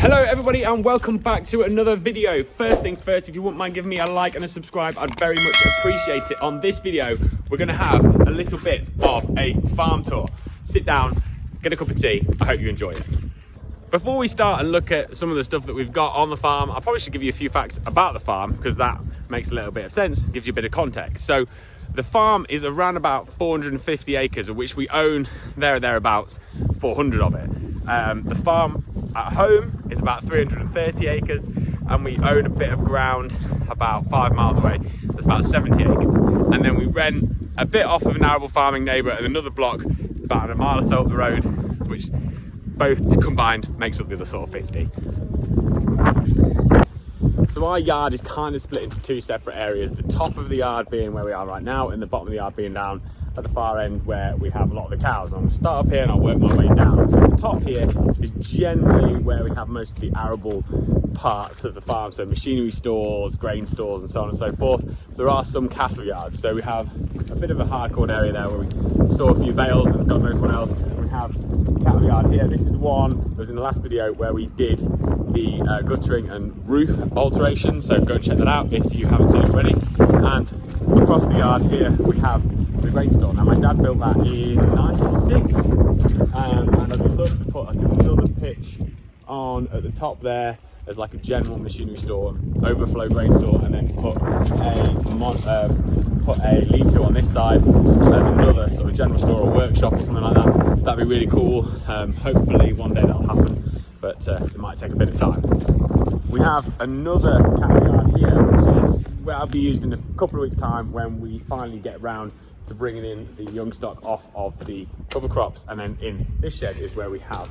Hello everybody and welcome back to another video. First things first, if you wouldn't mind giving me a like and a subscribe, I'd very much appreciate it. On this video, we're going to have a little bit of a farm tour. Sit down, get a cup of tea. I hope you enjoy it. Before we start and look at some of the stuff that we've got on the farm, I probably should give you a few facts about the farm because that makes a little bit of sense, gives you a bit of context. So the farm is around about 450 acres, of which we own thereabouts 400 of it. The farm at home is about 330 acres and we own a bit of ground about 5 miles away, that's about 70 acres. And then we rent a bit off of an arable farming neighbour at another block about a mile or so up the road, which both combined makes up the other sort of 50. So our yard is kind of split into two separate areas, the top of the yard being where we are right now and the bottom of the yard being down at the far end where we have a lot of the cows. I'm going to start up here and I'll work my way down. So the top here is generally where we have most of the arable parts of the farm, so machinery stores, grain stores and so on and so forth. There are some cattle yards, so we have a bit of a hardcore area there where we store a few bales and God knows what else. We have cattle yard here. This is the one that was in the last video where we did the guttering and roof alteration, so go and check that out if you haven't seen it already. And across the yard here we have the grain store. Now my dad built that in '96 and I'd love to put like another pitch on at the top there as like a general machinery store, overflow grain store, and then put a lean-to on this side as another sort of general store or workshop or something like that. That'd be really cool. Hopefully one day that'll happen, but it might take a bit of time. We have another cattle yard here, which is where I'll be used in a couple of weeks' time when we finally get around to bringing in the young stock off of the cover crops. And then in this shed is where we have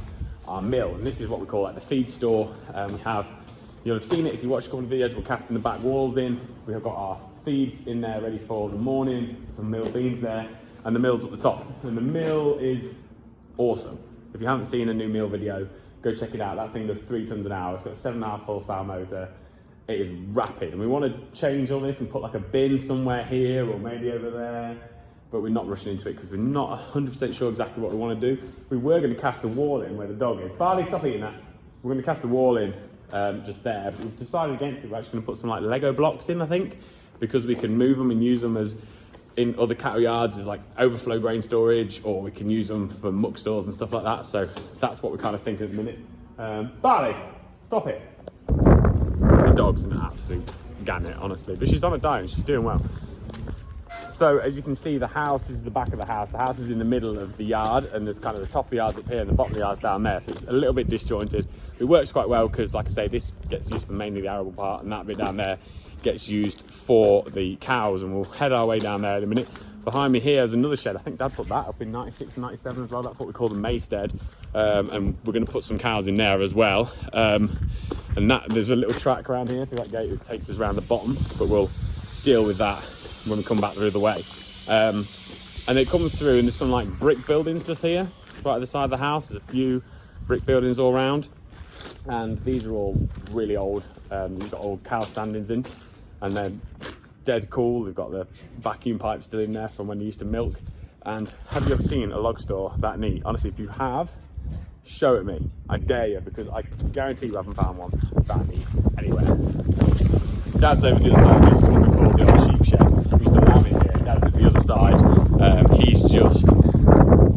our mill, and this is what we call like the feed store. You'll have seen it if you watch a couple of videos. We're casting the back walls in. We have got our feeds in there ready for the morning, some mill beans there, and the mill's at the top. And the mill is awesome. If you haven't seen a new mill video, go check it out. That thing does 3 tons an hour. It's got a 7.5 horsepower motor. It is rapid, and we want to change all this and put like a bin somewhere here or maybe over there, but we're not rushing into it because we're not 100% sure exactly what we want to do. We were going to cast a wall in where the dog is. Barley, stop eating that. We're going to cast a wall in just there, but we've decided against it. We're actually going to put some like Lego blocks in, I think, because we can move them and use them as in other cattle yards as like overflow grain storage, or we can use them for muck stores and stuff like that. So that's what we're kind of thinking at the minute. Barley, stop it. The dog's an absolute gannet, honestly, but she's on a diet and she's doing well. So as you can see, the house is the back of the house. The house is in the middle of the yard, and there's kind of the top of the yard's up here and the bottom of the yard's down there. So it's a little bit disjointed. It works quite well because, like I say, this gets used for mainly the arable part, and that bit down there gets used for the cows. And we'll head our way down there in a minute. Behind me here is another shed. I think Dad put that up in '96 and '97 as well. That's what we call the Maystead. And we're going to put some cows in there as well. And that there's a little track around here through that gate that takes us around the bottom, but we'll deal with that when we come back the other way. And it comes through, and there's some like brick buildings just here right at the side of the house. There's a few brick buildings all around, and these are all really old. You've got old cow standings in, and they're dead cool. They've got the vacuum pipe still in there from when they used to milk. And have you ever seen a log store that neat? Honestly, if you have, show it me. I dare you, because I guarantee you haven't found one that neat anywhere. Dad's over the other side. This is what we call the old sheep shed. We used to lamb in here. Dad's at the other side. He's just,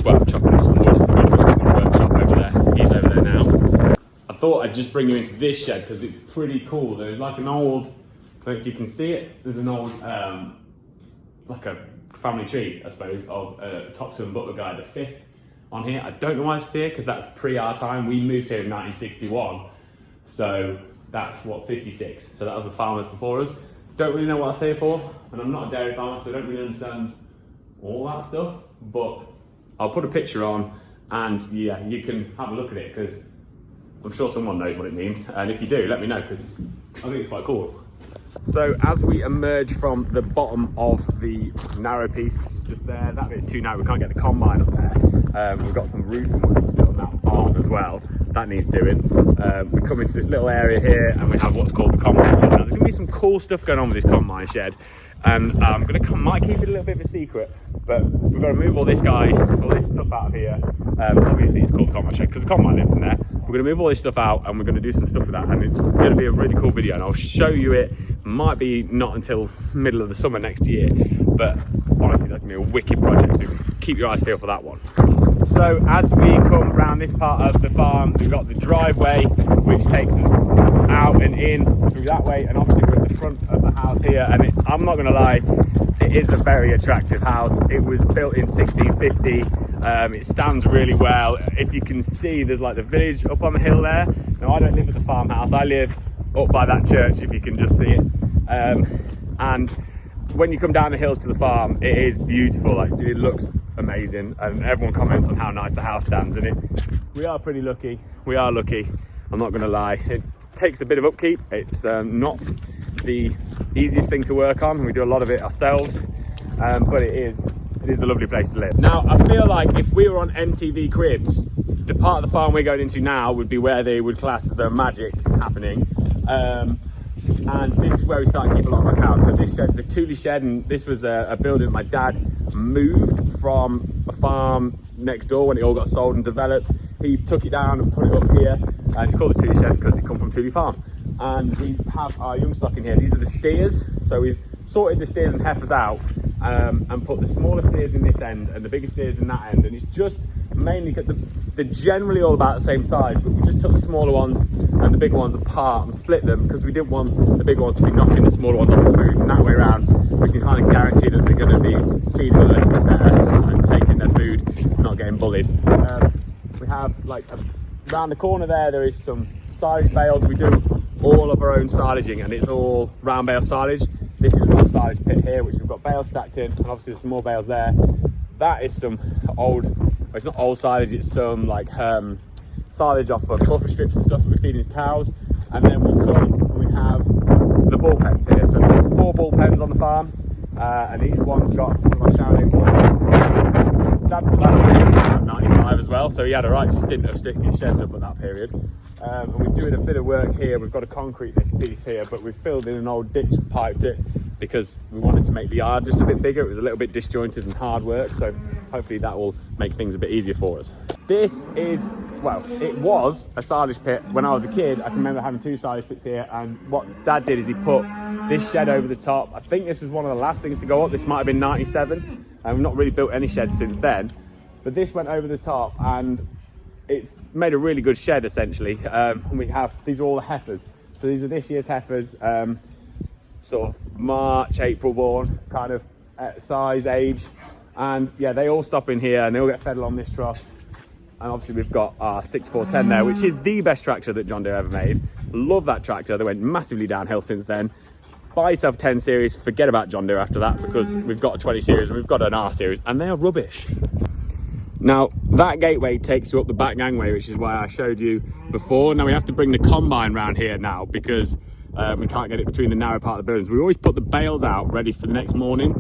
well, chopping up some wood. We've got a wood workshop over there. He's over there now. I thought I'd just bring you into this shed because it's pretty cool. There's like an old, I don't know if you can see it, there's an old, like a family tree, I suppose, of Topson Butler guy, the 5th on here. I don't know why it's here because that's pre our time. We moved here in 1961. So that's what, 56. So that was the farmers before us. Don't really know what I say for, and I'm not a dairy farmer, so I don't really understand all that stuff, but I'll put a picture on and yeah, you can have a look at it because I'm sure someone knows what it means. And if you do, let me know because I think it's quite cool. So as we emerge from the bottom of the narrow piece, which is just there, that bit's too narrow, we can't get the combine up there. We've got some roofing work to do on that barn as well. that needs doing. We come into this little area here and we have what's called the combine shed. Now there's gonna be some cool stuff going on with this combine shed, and might keep it a little bit of a secret, but we've got to move all this stuff out of here. Obviously it's called the combine shed because the combine lives in there. We're going to move all this stuff out and we're going to do some stuff with that, and it's going to be a really cool video, and I'll show you it. Might be not until middle of the summer next year, but honestly that's going to be a wicked project, so keep your eyes peeled for that one. So as we come around this part of the farm, we've got the driveway which takes us out and in through that way, and obviously we're at the front of the house here, and I'm not going to lie, it is a very attractive house. It was built in 1650. It stands really well. If you can see, there's like the village up on the hill there. Now I don't live at the farmhouse, I live up by that church, if you can just see it. And when you come down the hill to the farm, it is beautiful. Like, it looks amazing, and everyone comments on how nice the house stands, and we are pretty lucky. We are lucky, I'm not going to lie. It takes a bit of upkeep. It's not the easiest thing to work on. We do a lot of it ourselves, but it is a lovely place to live. Now I feel like if we were on MTV Cribs, the part of the farm we're going into now would be where they would class the magic happening, and this is where we start to keep a lot of our cows. So this shed's the Thule shed, and this was a building my dad moved from a farm next door when it all got sold and developed. He took it down and put it up here, and it's called the Thule shed because it come from Thule farm. And we have our young stock in here. These are the steers, so we've sorted the steers and heifers out, and put the smaller steers in this end and the bigger steers in that end, and it's just mainly they're generally all about the same size, but we just took the smaller ones and the bigger ones apart and split them because we didn't want the bigger ones to be knocking the smaller ones off the food, and that way around we can kind of guarantee that they're going to be feeding a little bit better and taking their food, not getting bullied. We have around the corner there is some silage bales. We do all of our own silaging, and it's all round bale silage. This is one silage pit here which we've got bales stacked in, and obviously there's some more bales there. That is some old, well, it's not old silage, it's some silage off of buffer strips and stuff that we're feeding cows. And then we have the bull pens here. So there's 4 bull pens on the farm, and each one's got one of my shouting bulls. Dad put that in 95 as well, so he had a right stint of sticking sheds up at that period. And we're doing a bit of work here. We've got to concrete this piece here, but we've filled in an old ditch and piped it because we wanted to make the yard just a bit bigger. It was a little bit disjointed and hard work, so hopefully that will make things a bit easier for us. This is, well, it was a silage pit. When I was a kid, I can remember having 2 silage pits here, and what Dad did is he put this shed over the top. I think this was one of the last things to go up. This might have been 97, and we've not really built any sheds since then, but this went over the top, and it's made a really good shed essentially. We have, these are all the heifers. So these are this year's heifers, sort of March, April born, kind of size, age. And yeah, they all stop in here and they all get fed along this trough. And obviously we've got our 6410 there, which is the best tractor that John Deere ever made. Love that tractor. They went massively downhill since then. Buy yourself 10 series, forget about John Deere after that, because we've got a 20 series and we've got an R series, and they are rubbish. Now that gateway takes you up the back gangway, which is why I showed you before. Now we have to bring the combine round here now because we can't get it between the narrow part of the buildings. We always put the bales out ready for the next morning,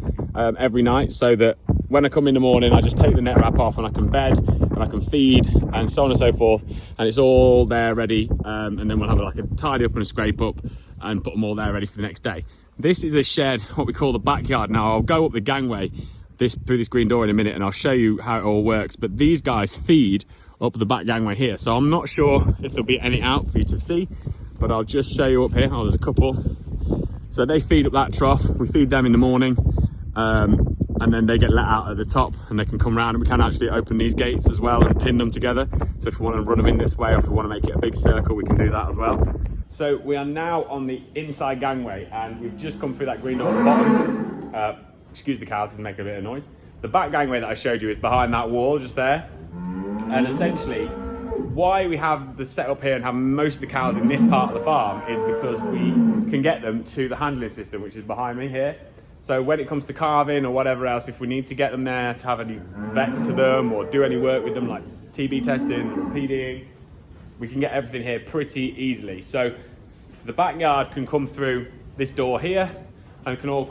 every night, so that when I come in the morning I just take the net wrap off and I can bed and I can feed and so on and so forth, and it's all there ready, and then we'll have a tidy up and a scrape up and put them all there ready for the next day. This is a shed, what we call the backyard. Now I'll go up the gangway through this green door in a minute and I'll show you how it all works, but these guys feed up the back gangway here, so I'm not sure if there'll be any out for you to see, but I'll just show you up here. Oh, there's a couple. So they feed up that trough, we feed them in the morning, and then they get let out at the top and they can come around, and we can actually open these gates as well and pin them together. So if we want to run them in this way, or if we want to make it a big circle, we can do that as well. So we are now on the inside gangway and we've just come through that green door at the bottom. Excuse the cows, it's making a bit of noise. The back gangway that I showed you is behind that wall just there. And essentially, why we have the setup here and have most of the cows in this part of the farm is because we can get them to the handling system, which is behind me here. So when it comes to calving or whatever else, if we need to get them there to have any vets to them or do any work with them like TB testing or PDing, we can get everything here pretty easily. So the backyard can come through this door here and can all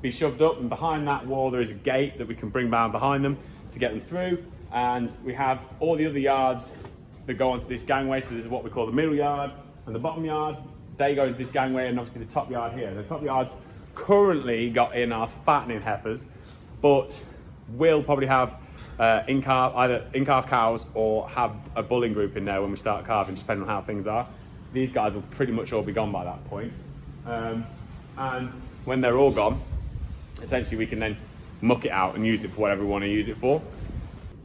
be shoved up, and behind that wall there is a gate that we can bring down behind them to get them through. And we have all the other yards that go onto this gangway. So this is what we call the middle yard and the bottom yard. They go into this gangway, and obviously the top yard here. The top yard's currently got in our fattening heifers, but we'll probably have either in-calf cows or have a bulling group in there when we start calving, depending on how things are. These guys will pretty much all be gone by that point. And when they're all gone, essentially we can then muck it out and use it for whatever we want to use it for.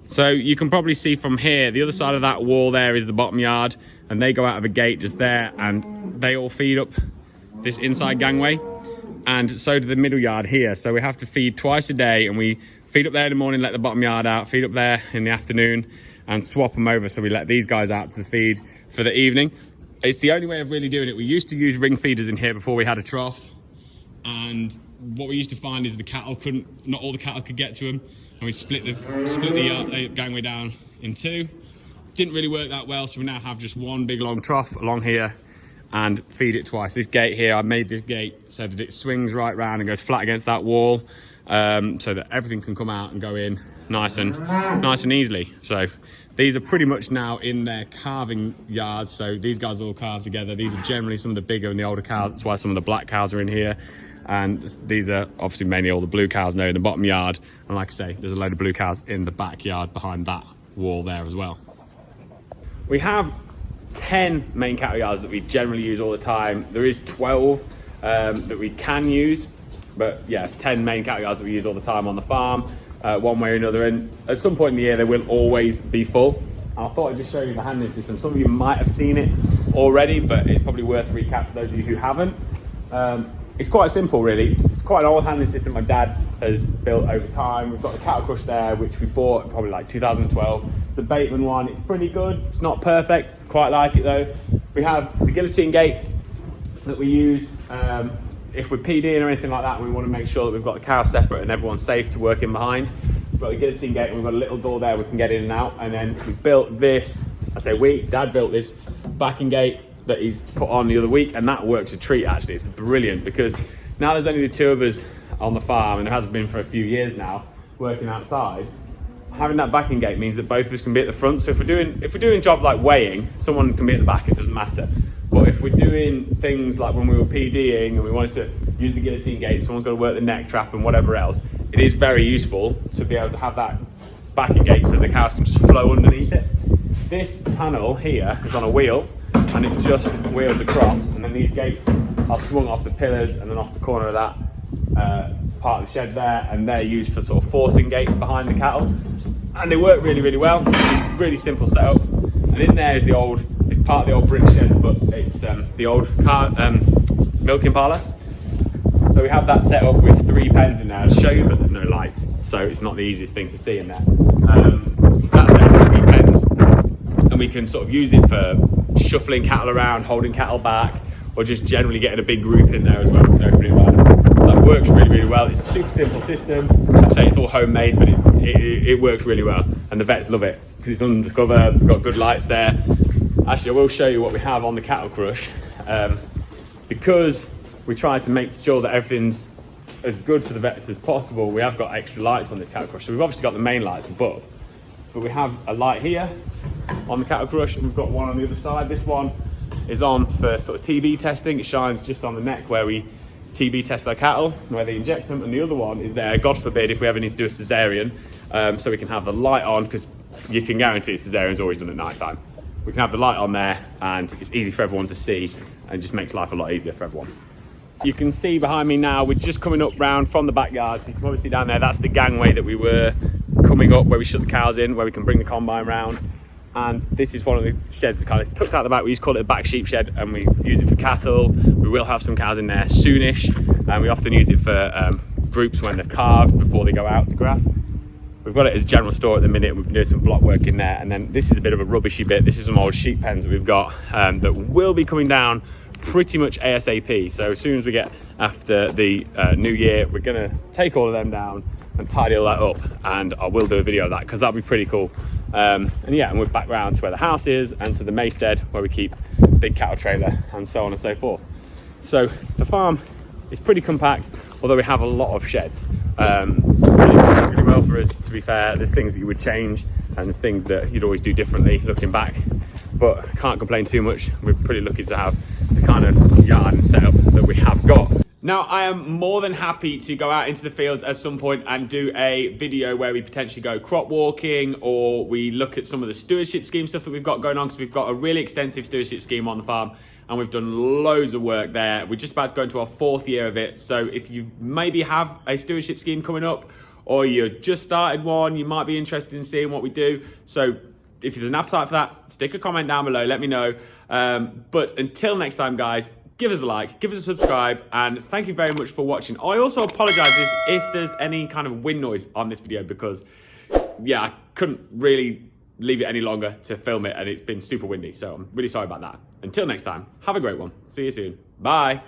So you can probably see from here, the other side of that wall there is the bottom yard, and they go out of a gate just there, and they all feed up this inside gangway, and so do the middle yard here. So we have to feed twice a day, and we feed up there in the morning, let the bottom yard out, feed up there in the afternoon, and swap them over. So we let these guys out to the feed for the evening. It's the only way of really doing it. We used to use ring feeders in here before we had a trough, and what we used to find is not all the cattle could get to them, and we split the gangway down in two. Didn't really work that well, so we now have just one big long trough along here and feed it twice. This gate here, I made this gate so that it swings right round and goes flat against that wall, so that everything can come out and go in nice and easily. So these are pretty much now in their calving yards. So these guys all calve together. These are generally some of the bigger and the older cows. That's why some of the black cows are in here. And these are obviously mainly all the blue cows now in the bottom yard. And like I say, there's a load of blue cows in the backyard behind that wall there as well. We have 10 main cattle yards that we generally use all the time. There is 12 that we can use, but yeah, 10 main cattle yards that we use all the time on the farm, one way or another. And at some point in the year, they will always be full. I thought I'd just show you the handling system. Some of you might have seen it already, but it's probably worth a recap for those of you who haven't. It's quite simple, really. It's quite an old handling system my dad has built over time. We've got the cattle crush there, which we bought probably like 2012. It's a Bateman one. It's pretty good. It's not perfect. Quite like it though. We have the guillotine gate that we use if we're PDing or anything like that. We want to make sure that we've got the cows separate and everyone's safe to work in behind. We've got the guillotine gate, and we've got a little door there we can get in and out. And then we built this. Dad built this backing gate that he's put on the other week, and that works a treat actually. It's brilliant because now there's only the two of us on the farm, and it has been for a few years now working outside. Having that backing gate means that both of us can be at the front. So if we're doing a job like weighing, someone can be at the back, it doesn't matter. But if we're doing things like when we were PDing and we wanted to use the guillotine gate, someone's got to work the neck trap and whatever else, it is very useful to be able to have that backing gate so the cows can just flow underneath it. This panel here is on a wheel, and it just wheels across, and then these gates are swung off the pillars and then off the corner of that part of the shed there, and they're used for sort of forcing gates behind the cattle, and they work really, really well. It's a really simple setup. And in there is it's part of the old brick shed, but it's the old milking parlour. So we have that set up with 3 pens in there. I'll show you, but there's no lights, so it's not the easiest thing to see in there. That's set up with 3 pens, and we can sort of use it for shuffling cattle around, holding cattle back, or just generally getting a big group in there as well. So it works really, really well. It's a super simple system. I'd say it's all homemade, but it works really well, and the vets love it because it's undercover. We've got good lights there. Actually, I will show you what we have on the cattle crush, because we try to make sure that everything's as good for the vets as possible. We have got extra lights on this cattle crush. So we've obviously got the main lights above, but we have a light here on the cattle crush, and we've got one on the other side. This one is on for sort of TB testing. It shines just on the neck where we TB test our cattle, where they inject them, and the other one is there, God forbid, if we ever need to do a cesarean, so we can have the light on, because you can guarantee a cesarean's always done at night time. We can have the light on there, and it's easy for everyone to see, and just makes life a lot easier for everyone. You can see behind me now, we're just coming up round from the backyard. So you can probably see down there, that's the gangway that we were coming up, where we shut the cows in, where we can bring the combine round. And this is one of the sheds that kind of tucked out the back. We used to call it a back sheep shed, and we use it for cattle. We will have some cows in there soonish, and we often use it for groups when they're calved before they go out to grass. We've got it as a general store at the minute. We've been doing some block work in there, and then this is a bit of a rubbishy bit. This is some old sheep pens that we've got that will be coming down pretty much ASAP. So as soon as we get after the new year, we're gonna take all of them down and tidy all that up, and I will do a video of that because that'll be pretty cool. And we're back round to where the house is and to the Maysted where we keep the big cattle trailer and so on and so forth. So the farm is pretty compact, although we have a lot of sheds. Really well for us, to be fair. There's things that you would change, and there's things that you'd always do differently looking back. but I can't complain too much. We're pretty lucky to have the kind of yard and setup that we have got. Now, I am more than happy to go out into the fields at some point and do a video where we potentially go crop walking, or we look at some of the stewardship scheme stuff that we've got going on, because we've got a really extensive stewardship scheme on the farm and we've done loads of work there. We're just about to go into our 4th year of it. So if you maybe have a stewardship scheme coming up, or you just started one, you might be interested in seeing what we do. So if there's an appetite for that, stick a comment down below, let me know. But until next time, guys, give us a like, give us a subscribe, and thank you very much for watching. I also apologize if there's any kind of wind noise on this video, because yeah, I couldn't really leave it any longer to film it and it's been super windy. So I'm really sorry about that. Until next time, have a great one. See you soon. Bye.